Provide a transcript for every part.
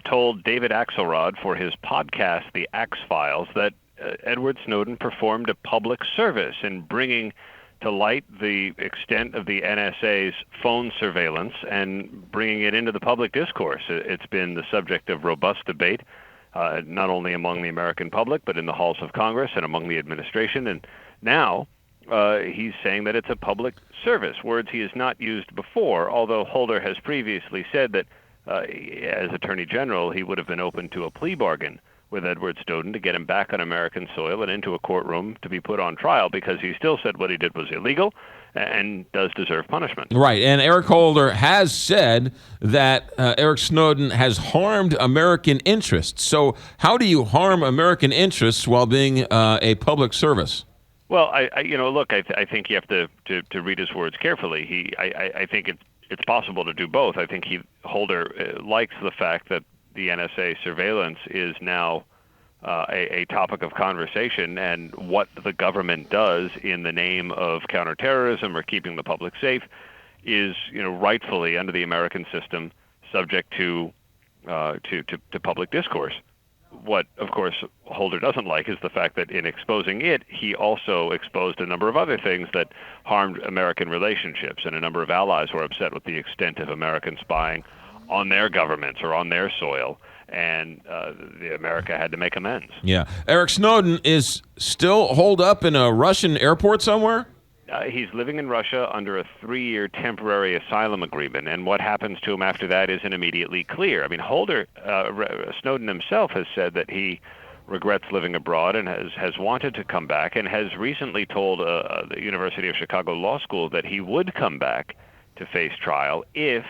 Told David Axelrod for his podcast, The Axe Files, that Edward Snowden performed a public service in bringing to light the extent of the NSA's phone surveillance and bringing it into the public discourse. It's been the subject of robust debate, not only among the American public, but in the halls of Congress and among the administration. And now he's saying that it's a public service, words he has not used before, although Holder has previously said that as Attorney General, he would have been open to a plea bargain with Edward Snowden to get him back on American soil and into a courtroom to be put on trial, because he still said what he did was illegal and does deserve punishment. Right, and Eric Holder has said that Eric Snowden has harmed American interests. So how do you harm American interests while being a public service? Well, I think you have to read his words carefully. I think it's possible to do both. I think Holder likes the fact that the NSA surveillance is now a topic of conversation, and what the government does in the name of counterterrorism or keeping the public safe is, rightfully under the American system subject to public discourse. What, of course, Holder doesn't like is the fact that in exposing it, he also exposed a number of other things that harmed American relationships, and a number of allies were upset with the extent of American spying on their governments or on their soil, and America had to make amends. Yeah. Eric Snowden is still holed up in a Russian airport somewhere? He's living in Russia under a 3-year temporary asylum agreement, and what happens to him after that isn't immediately clear. I mean, Snowden himself has said that he regrets living abroad and has wanted to come back, and has recently told the University of Chicago Law School that he would come back to face trial if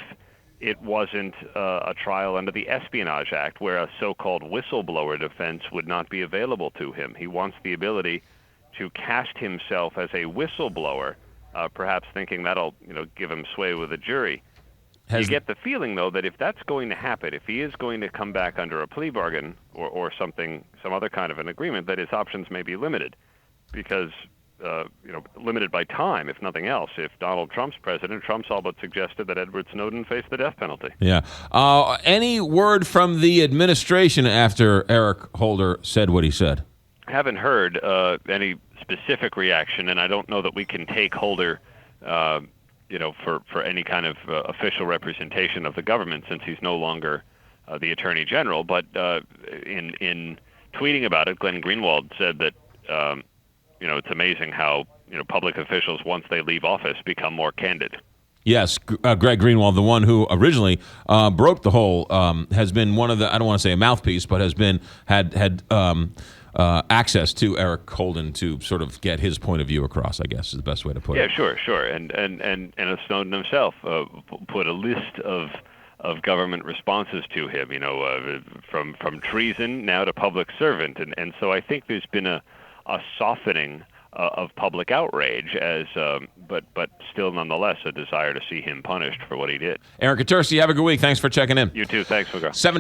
it wasn't a trial under the Espionage Act, where a so-called whistleblower defense would not be available to him. He wants the ability to cast himself as a whistleblower, perhaps thinking that'll give him sway with a jury. You get the feeling, though, that if that's going to happen, if he is going to come back under a plea bargain or some other kind of an agreement, that his options may be limited, because limited by time, if nothing else. If Donald Trump's president, Trump's all but suggested that Edward Snowden face the death penalty. Yeah. Any word from the administration after Eric Holder said what he said? Haven't heard any specific reaction, and I don't know that we can take Holder, for any kind of official representation of the government, since he's no longer the Attorney General. But in tweeting about it, Glenn Greenwald said that it's amazing how public officials, once they leave office, become more candid. Yes, Greg Greenwald, the one who originally broke the whole, has been one of the, I don't want to say a mouthpiece, but has been had access to Eric Holden to sort of get his point of view across, I guess is the best way to put it. Yeah, sure. And Snowden himself put a list of government responses to him, from treason now to public servant. And so I think there's been a softening of public outrage, but still nonetheless a desire to see him punished for what he did. Aaron Katursi, have a good week. Thanks for checking in. You too. Thanks, McGraw. 7:20.